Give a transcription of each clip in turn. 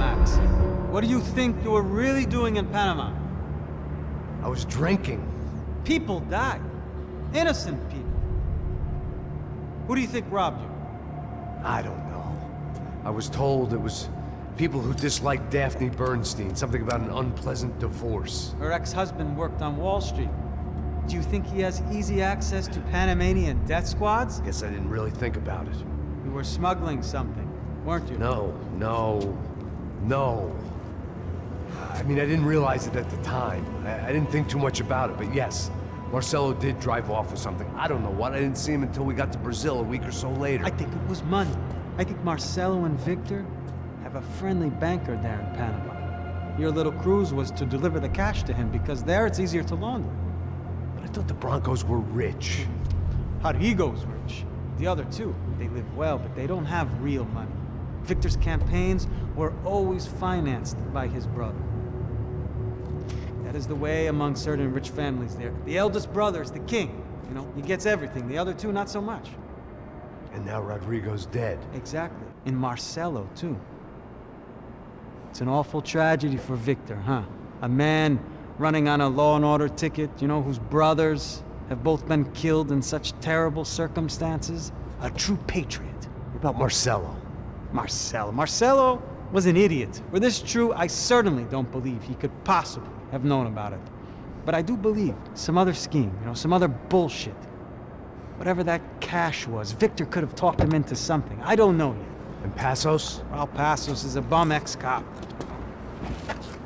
Max. What do you think you were really doing in Panama? I was drinking. People died. Innocent people. Who do you think robbed you? I don't know. I was told it was people who disliked Daphne Bernstein, something about an unpleasant divorce. Her ex-husband worked on Wall Street. Do you think he has easy access to Panamanian death squads? Guess I didn't really think about it. You were smuggling something, weren't you? No. I mean, I didn't realize it at the time. I didn't think too much about it, but yes, Marcelo did drive off with something. I don't know what. I didn't see him until we got to Brazil a week or so later. I think it was money. I think Marcelo and Victor have a friendly banker there in Panama. Your little cruise was to deliver the cash to him because there it's easier to launder. But I thought the Broncos were rich. Rodrigo's rich. The other two, they live well, but they don't have real money. Victor's campaigns were always financed by his brother. That is the way among certain rich families there. The eldest brother is the king. You know, he gets everything. The other two, not so much. And now Rodrigo's dead. Exactly. And Marcelo, too. It's an awful tragedy for Victor, huh? A man running on a law and order ticket, you know, whose brothers have both been killed in such terrible circumstances. A true patriot. What about Marcelo? Marcelo was an idiot. Were this true, I certainly don't believe he could possibly have known about it. But I do believe some other scheme, you know, some other bullshit. Whatever that cash was, Victor could have talked him into something. I don't know yet. And Passos? Well, Passos is a bum ex-cop.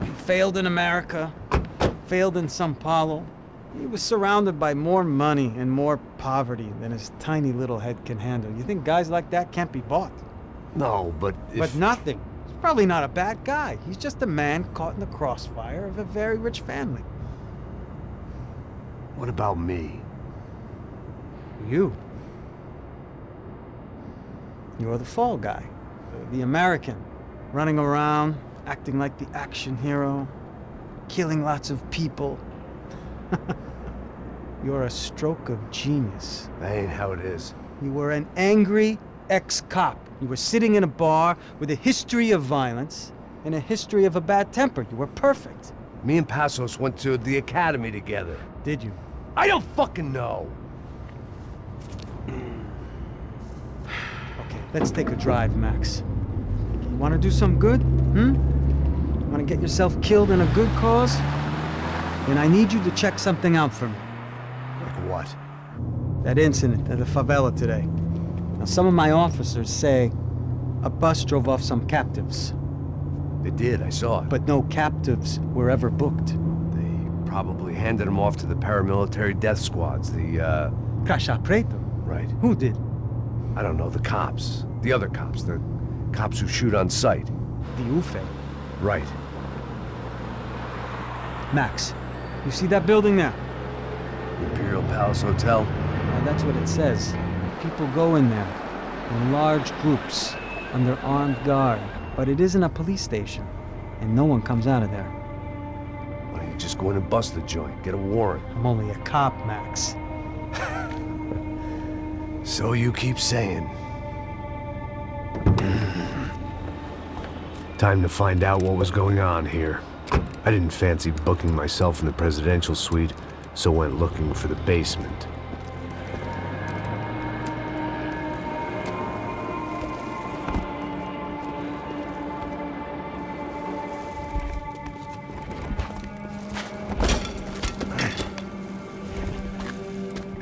He failed in America, failed in Sao Paulo. He was surrounded by more money and more poverty than his tiny little head can handle. You think guys like that can't be bought? No, but if... But nothing. He's probably not a bad guy. He's just a man caught in the crossfire of a very rich family. What about me? You. You're the fall guy. The American. Running around, acting like the action hero. Killing lots of people. You're a stroke of genius. That ain't how it is. You were an angry ex-cop. You were sitting in a bar with a history of violence and a history of a bad temper. You were perfect. Me and Passos went to the academy together. Did you? I don't fucking know! Okay, let's take a drive, Max. You want to do some good? Want to get yourself killed in a good cause? Then I need you to check something out for me. Like what? That incident at the favela today. Now, some of my officers say a bus drove off some captives. They did, I saw it. But no captives were ever booked. They probably handed them off to the paramilitary death squads, the, Caixa Preta? Right. Who did? I don't know, the cops. The other cops. The cops who shoot on sight. The UFE. Right. Max, you see that building there? Imperial Palace Hotel? Well, that's what it says. People go in there in large groups under armed guard. But it isn't a police station, and no one comes out of there. Why don't you just go in and bust the joint? Get a warrant. I'm only a cop, Max. So you keep saying. Time to find out what was going on here. I didn't fancy booking myself in the presidential suite, so went looking for the basement.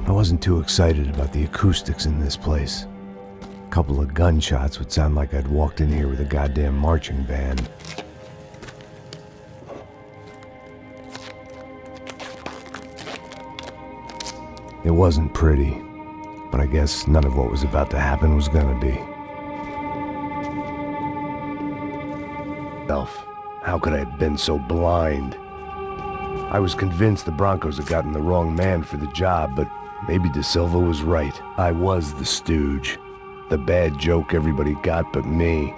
I wasn't too excited about the acoustics in this place. A couple of gunshots would sound like I'd walked in here with a goddamn marching band. It wasn't pretty, but I guess none of what was about to happen was gonna be. How could I have been so blind? I was convinced the Broncos had gotten the wrong man for the job, but maybe De Silva was right. I was the stooge. The bad joke everybody got but me.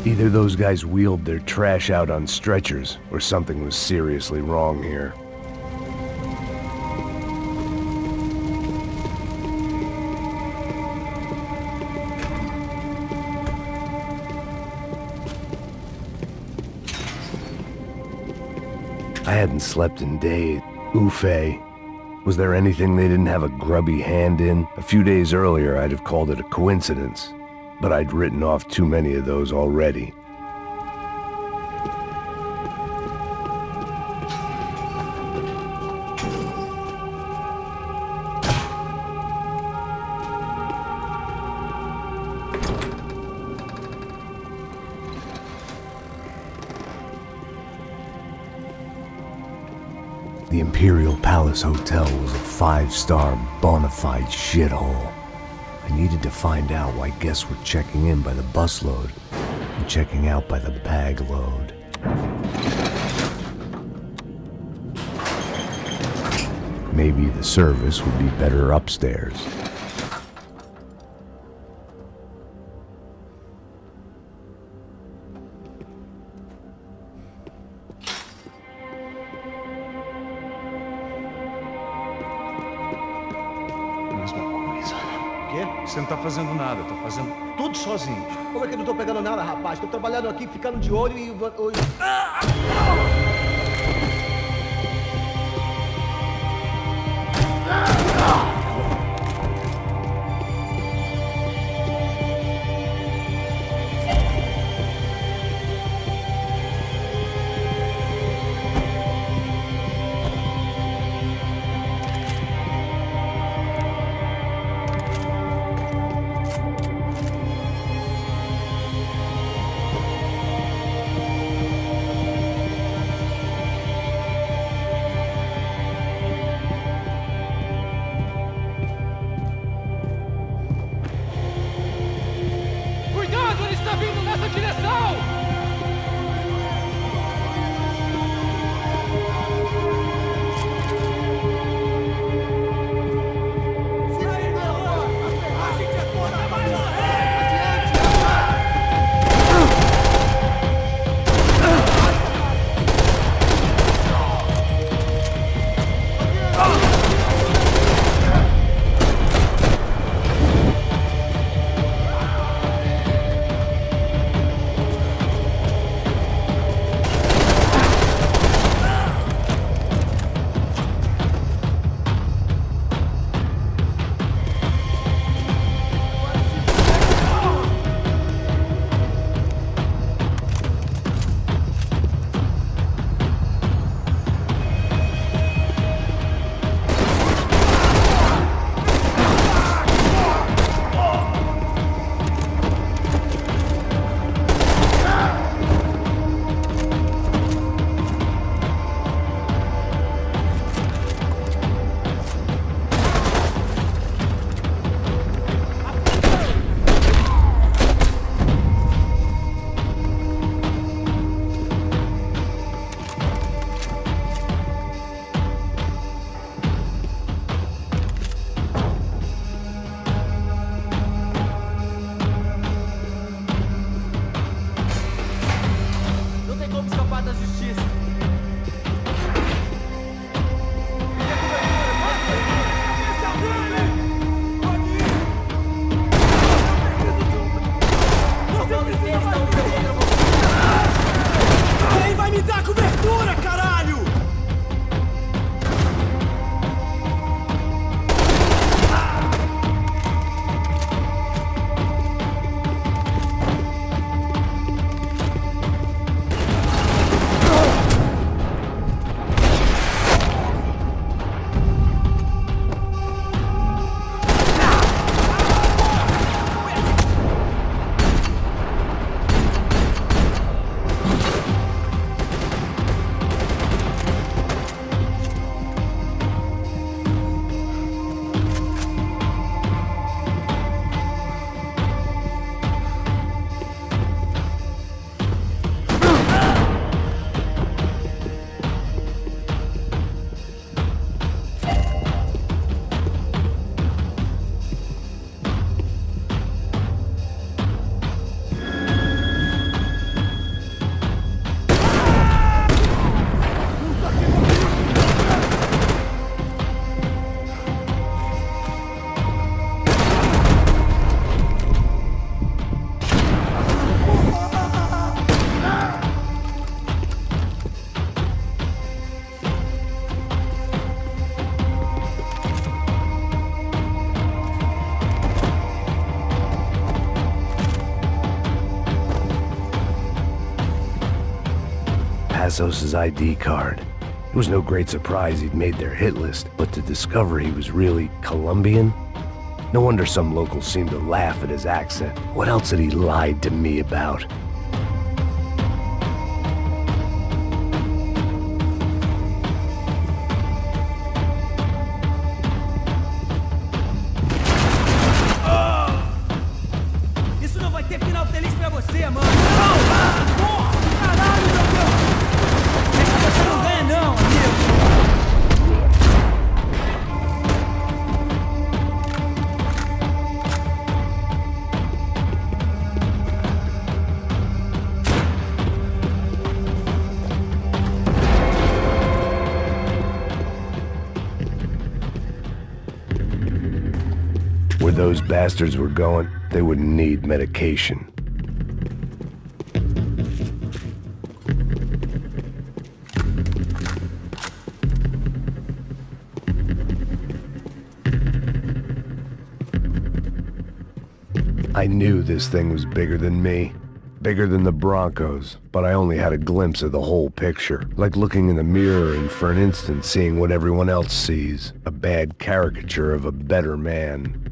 Either those guys wheeled their trash out on stretchers, or something was seriously wrong here. I hadn't slept in days. Oof-ay. Was there anything they didn't have a grubby hand in? A few days earlier, I'd have called it a coincidence, but I'd written off too many of those already. The Imperial Palace Hotel was a 5-star bona fide shithole. I needed to find out why guests were checking in by the busload and checking out by the bag load. Maybe the service would be better upstairs. Você não tá fazendo nada, tá fazendo tudo sozinho. Como é que eu não tô pegando nada, rapaz? Tô trabalhando aqui, ficando de olho e... Passos' ID card. It was no great surprise he'd made their hit list, but to discover he was really Colombian? No wonder some locals seemed to laugh at his accent. What else had he lied to me about? Isso não vai ter final feliz pra você, mano. Porra! Caralho, meu Deus! Essa você não ganha não, amigo. Where those bastards were going, they would need medication. I knew this thing was bigger than me, bigger than the Broncos, but I only had a glimpse of the whole picture, like looking in the mirror and for an instant seeing what everyone else sees, a bad caricature of a better man.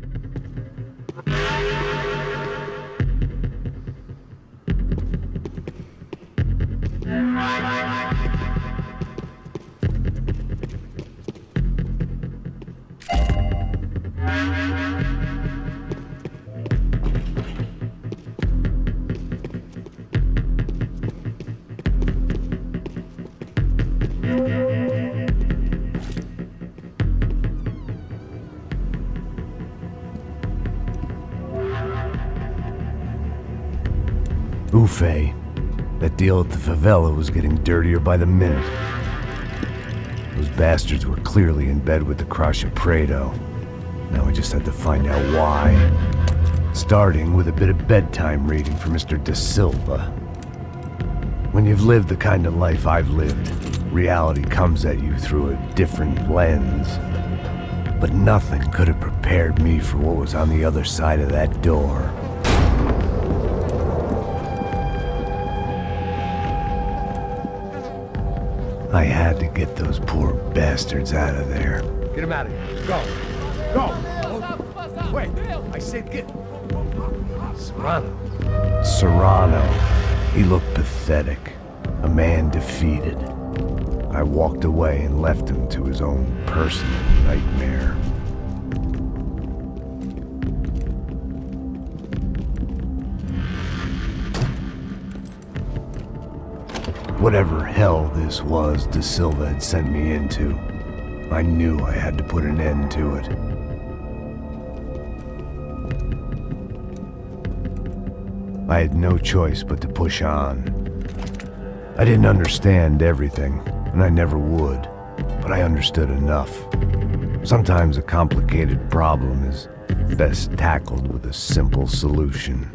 Buffet. That deal at the favela was getting dirtier by the minute. Those bastards were clearly in bed with the Crusher Prado. Now we just had to find out why. Starting with a bit of bedtime reading for Mr. Da Silva. When you've lived the kind of life I've lived, reality comes at you through a different lens. But nothing could have prepared me for what was on the other side of that door. I had to get those poor bastards out of there. Get him out of here. Go. Go. Wait. I said get... Serrano. Serrano. He looked pathetic. A man defeated. I walked away and left him to his own personal nightmare. Whatever hell this was Da Silva had sent me into, I knew I had to put an end to it. I had no choice but to push on. I didn't understand everything, and I never would, but I understood enough. Sometimes a complicated problem is best tackled with a simple solution.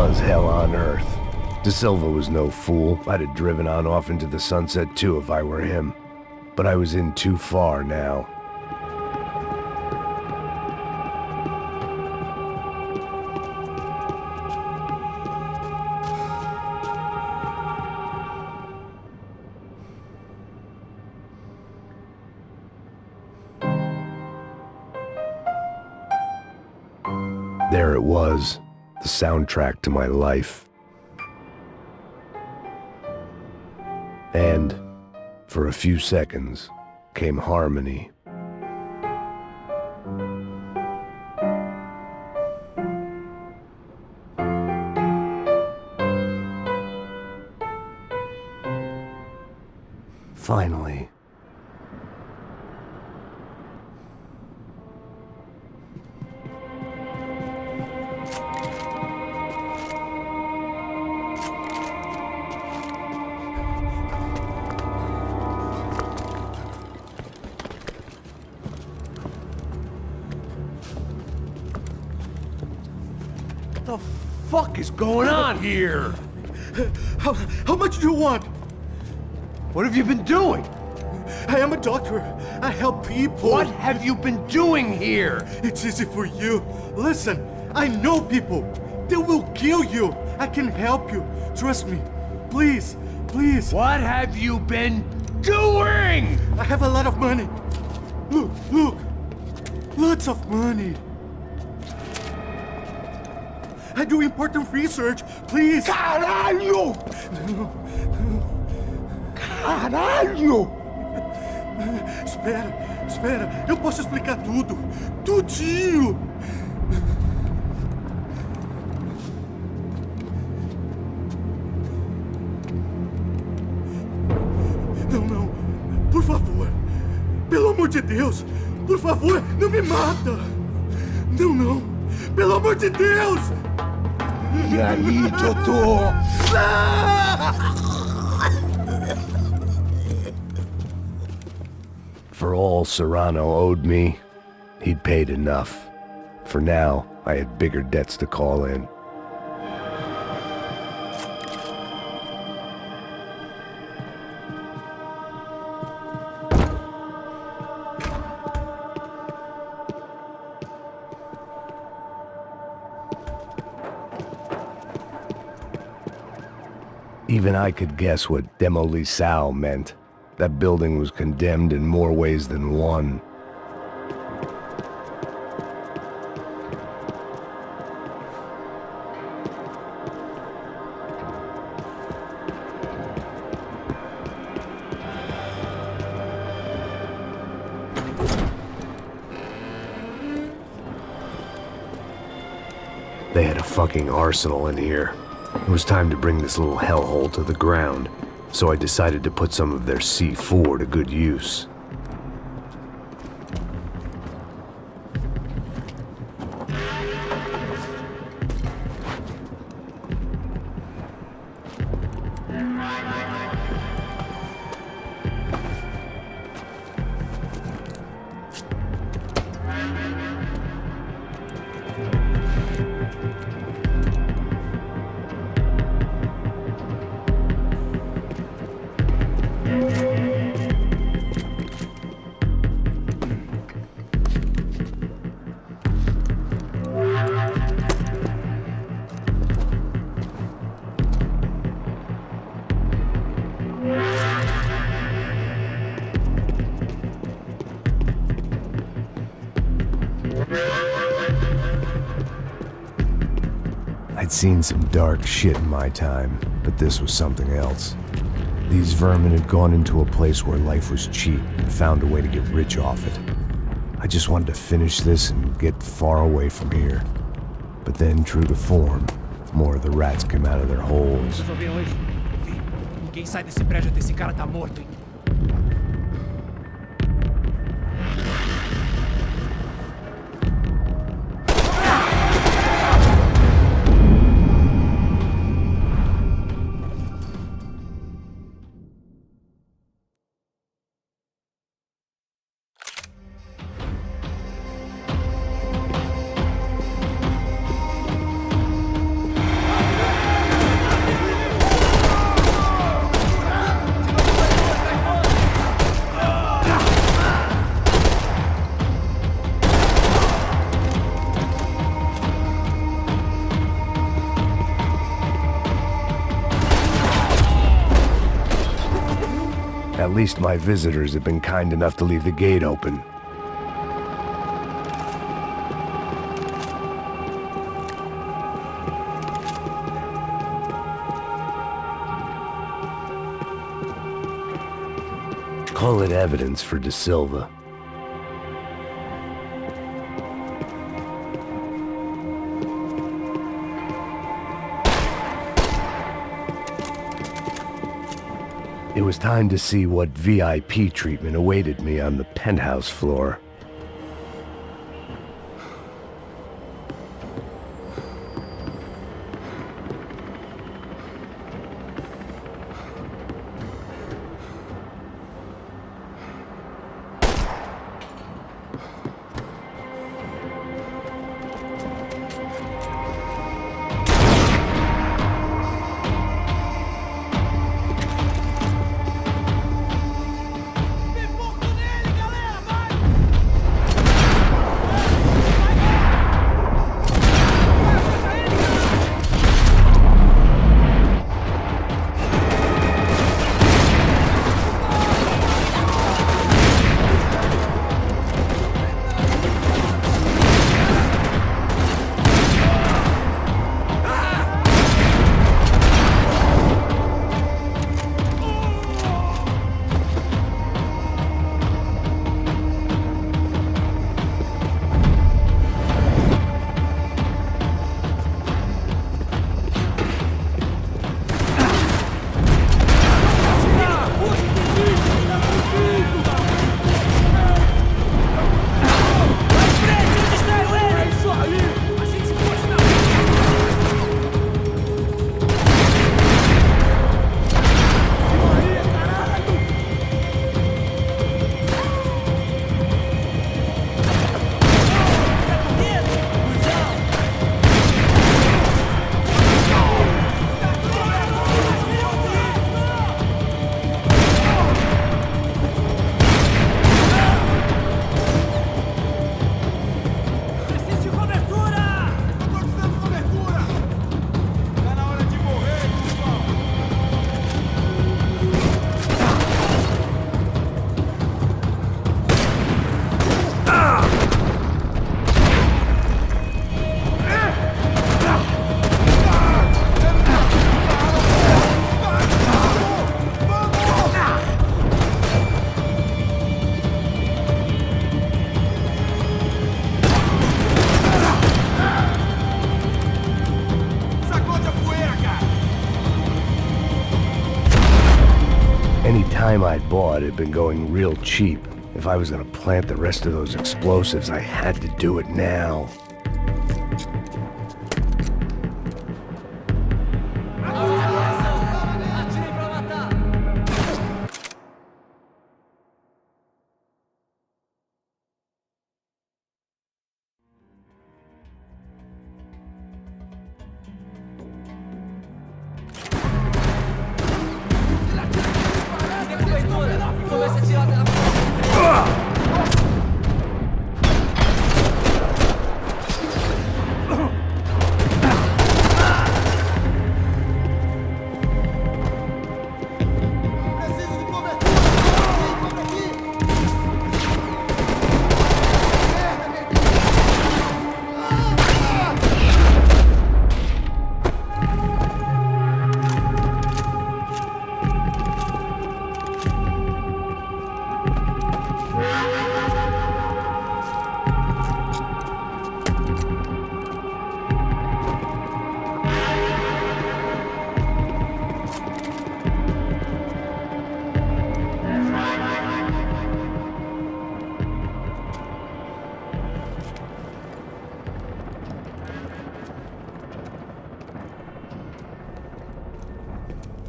was hell on earth. De Silva was no fool. I'd have driven on off into the sunset too if I were him. But I was in too far now. There it was, the soundtrack to my life. And, for a few seconds, came harmony. Finally. What the fuck is going on here? How much do you want? What have you been doing? I am a doctor. I help people. What have you been doing here? It's easy for you. Listen, I know people. They will kill you. I can help you. Trust me. Please, please. What have you been doing? I have a lot of money. Look, look. Lots of money. I do important research. Please. Caralho! Caralho! Espera, espera. Eu posso explicar tudo. Tudinho. Não, não. Por favor. Pelo amor de Deus. Por favor, não me mata. Não, não. Pelo amor de Deus. E aí, doutor? For all Serrano owed me, he'd paid enough. For now, I had bigger debts to call in. Even I could guess what demolição meant. That building was condemned in more ways than one. They had a fucking arsenal in here. It was time to bring this little hellhole to the ground, so I decided to put some of their C4 to good use. I'd seen some dark shit in my time, but this was something else. These vermin had gone into a place where life was cheap and found a way to get rich off it. I just wanted to finish this and get far away from here. But then, true to form, more of the rats came out of their holes. Ninguém sai desse prédio até esse cara tá morto, hein? At least my visitors have been kind enough to leave the gate open. Call it evidence for De Silva. It was time to see what VIP treatment awaited me on the penthouse floor. Any time I'd bought had been going real cheap. If I was gonna plant the rest of those explosives, I had to do it now.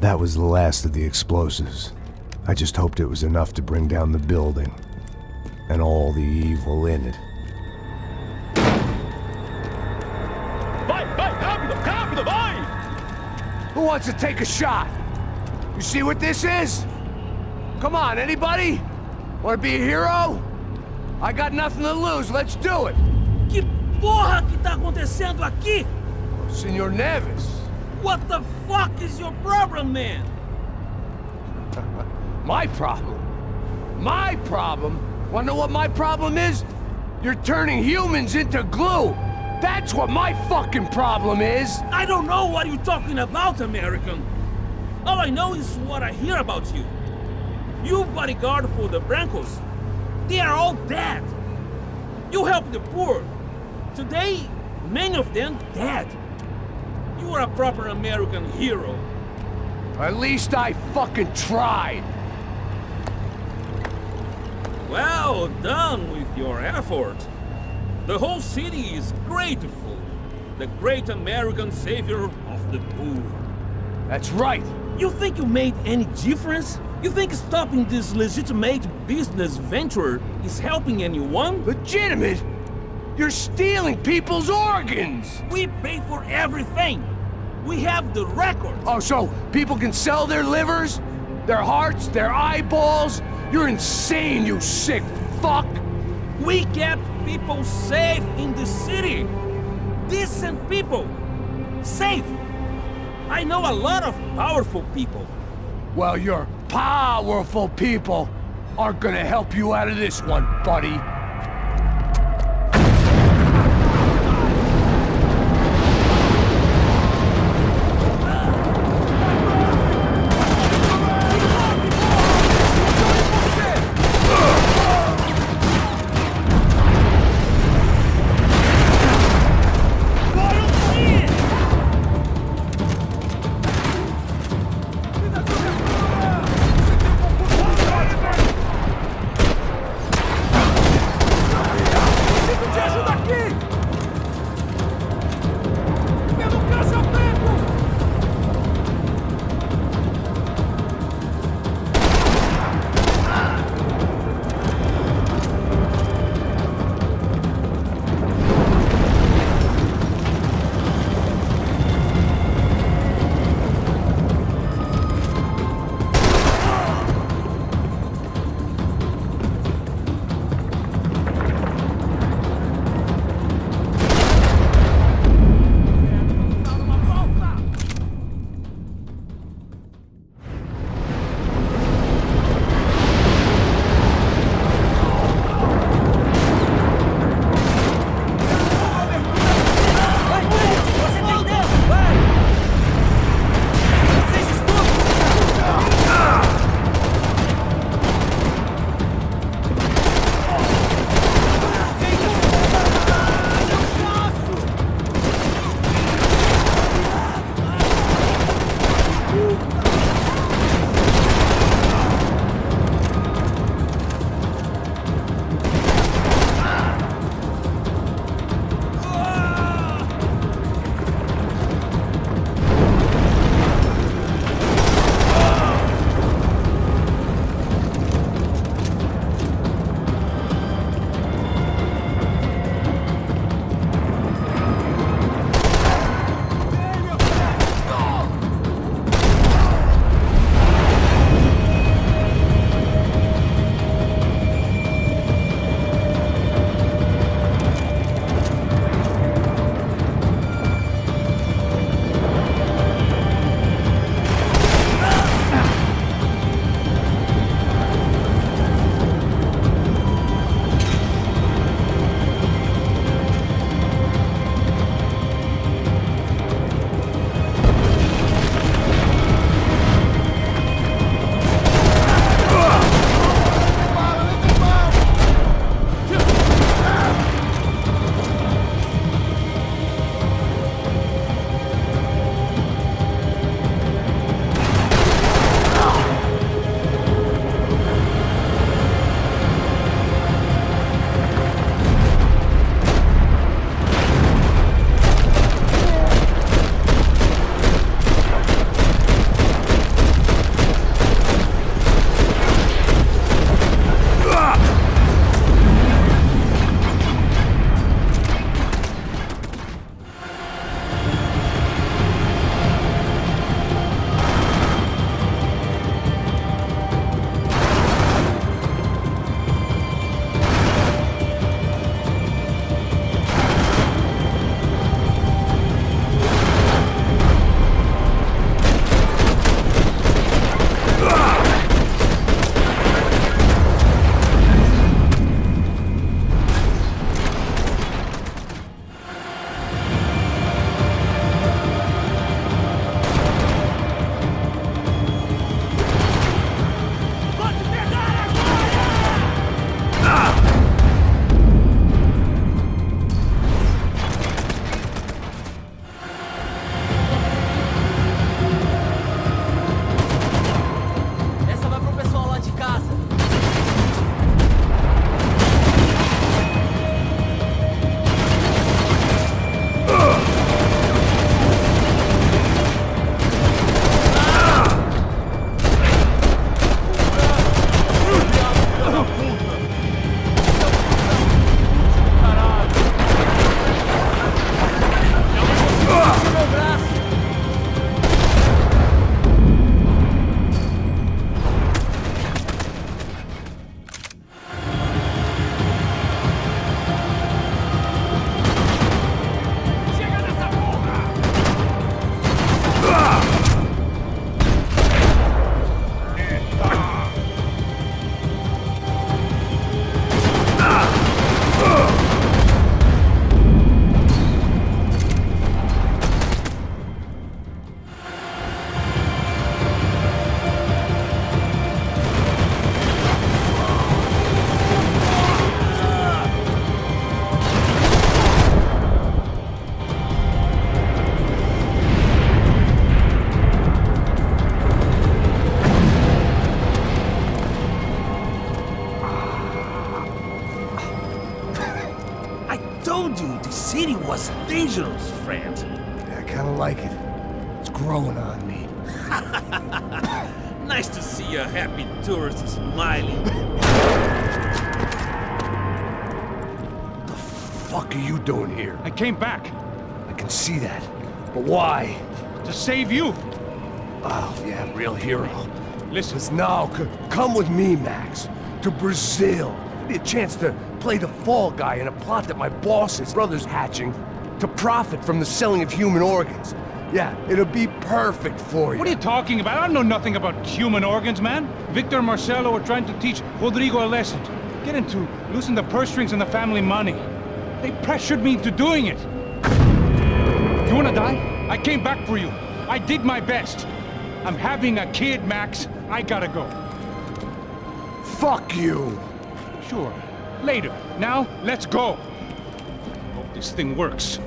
That was the last of the explosives. I just hoped it was enough to bring down the building and all the evil in it. Vai, rápido, rápido, vai! Who wants to take a shot? You see what this is? Come on, anybody? Want to be a hero? I got nothing to lose, let's do it! Que porra que tá acontecendo aqui? Senor Neves. What the fuck is your problem, man? My problem? My problem? Wanna know what my problem is? You're turning humans into glue! That's what my fucking problem is! I don't know what you're talking about, American. All I know is what I hear about you. You bodyguard for the Brancos. They are all dead. You help the poor. Today, many of them dead. You are a proper American hero. At least I fucking tried. Well done with your effort. The whole city is grateful. The great American savior of the poor. That's right. You think you made any difference? You think stopping this legitimate business venture is helping anyone? Legitimate? You're stealing people's organs! We pay for everything. We have the record. Oh, so people can sell their livers? Their hearts? Their eyeballs? You're insane, you sick fuck! We kept people safe in the city. Decent people. Safe. I know a lot of powerful people. Well, your powerful people aren't gonna help you out of this one, buddy. told you the city was dangerous, friend. Yeah, I kinda like it. It's growing on me. Nice to see a happy tourist smiling. What the fuck are you doing here? I came back I can see that. But why? to save you. Oh, yeah, real hero. Listen, Listen, now, come with me, Max. To Brazil. Be a chance to play the fall guy in a plot that my boss's brother's hatching to profit from the selling of human organs. Yeah, it'll be perfect for you. what are you talking about? I know nothing about human organs, man. Victor and Marcelo are trying to teach Rodrigo a lesson. Get him to loosen the purse strings on the family money. They pressured me into doing it. You wanna die? I came back for you. I did my best. I'm having a kid, Max. I gotta go. Fuck you! Sure. Later. Now, let's go. Hope this thing works.